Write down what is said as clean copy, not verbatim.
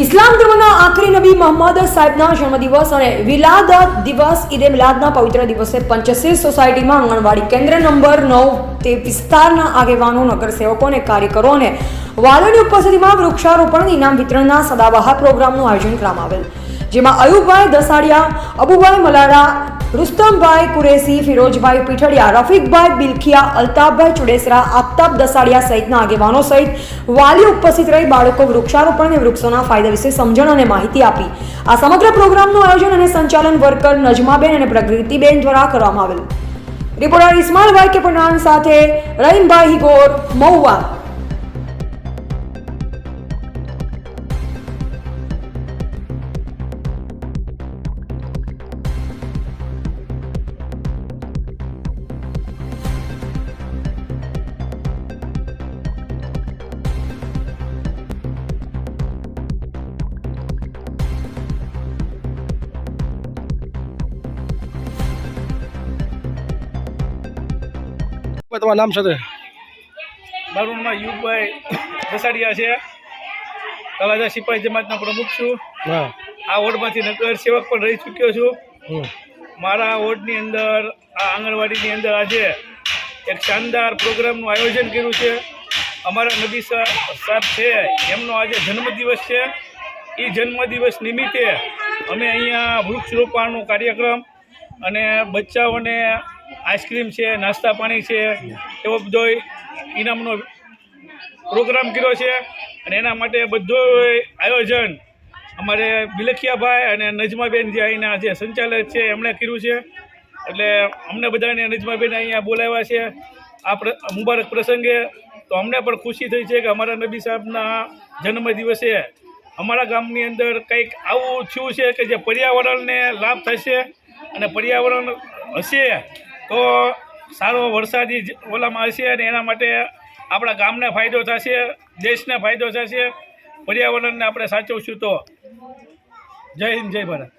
ઇસ્લામ ધર્મના આખરી નબી મોહમ્મદ સાહેબના જન્મદિવસ અને વિલાદત દિવસ ઈદે મિલાદના પવિત્ર દિવસે પંચશીલ સોસાયટીમાં આંગણવાડી કેન્દ્ર નંબર 9 તે વિસ્તારના આગેવાનો, નગરસેવકો અને કાર્યકરો અને વાલીઓની ઉપસ્થિતિમાં વૃક્ષારોપણ ઇનામ વિતરણના સદાબહાર પ્રોગ્રામનું આયોજન કરવામાં આવેલ, જેમાં અયુબભાઈ દસાડિયા, અબુભાઈ મલાડા, રુસ્તમભાઈ કુરેશી, ફિરોજભાઈ પીઠડિયા, રફીકભાઈ બિલખિયા, અલ્તાફભાઈ ચુડેસરા, આફતાબ દસાડિયા સહિતના આગેવાનો સહિત વાલીઓ ઉપસ્થિત રહી બાળકો વૃક્ષારોપણ અને વૃક્ષોના ફાયદા વિશે સમજણ અને માહિતી આપી. આ સમગ્ર પ્રોગ્રામનું આયોજન અને સંચાલન વર્કર નજમાબેન અને પ્રગતિબેન દ્વારા કરવામાં આવેલ. રિપોર્ટર ઇસ્માઇલભાઈ કે પઠાણ સાથે રહીમભાઈ હિગોર, મહુવા. તમારું નામ સાથે? મારું નામ યુગભાઈ દસાડિયા છે. તળાજા સિપાહી જમાતના પ્રમુખ છું. હા. આ વોર્ડમાંથી નગર સેવક પણ રહી ચૂક્યો છું. મારા વોર્ડની અંદર આ આંગણવાડીની અંદર આજે એક શાનદાર પ્રોગ્રામનું આયોજન કર્યું છે. અમારા નબી સાહેબ છે એમનો આજે જન્મદિવસ છે. એ જન્મદિવસ નિમિત્તે અમે અહીંયા વૃક્ષરોપણનો કાર્યક્રમ અને બચ્ચાઓને આઈસ્ક્રીમ છે, નાસ્તા પાણી છે, એવો બધો ઇનામનો પ્રોગ્રામ કર્યો છે. અને એના માટે બધું આયોજન અમારે બિલખિયાભાઈ અને નજમાબેન જે અહીંના જે સંચાલક છે એમણે કર્યું છે. એટલે અમને બધાને નજમાબેન અહીંયા બોલાવ્યા છે આ મુબારક પ્રસંગે. તો અમને પણ ખુશી થઈ છે કે અમારા નબી સાહેબના જન્મદિવસે અમારા ગામની અંદર કંઈક આવું થયું છે કે જે પર્યાવરણને લાભ થશે અને પર્યાવરણ હશે તો સારો વરસાદી ઓલામાં હશે અને એના માટે આપણા ગામને ફાયદો થશે, દેશને ફાયદો થશે. પર્યાવરણને આપણે સાચવશું તો. જય હિન્દ, જય ભારત.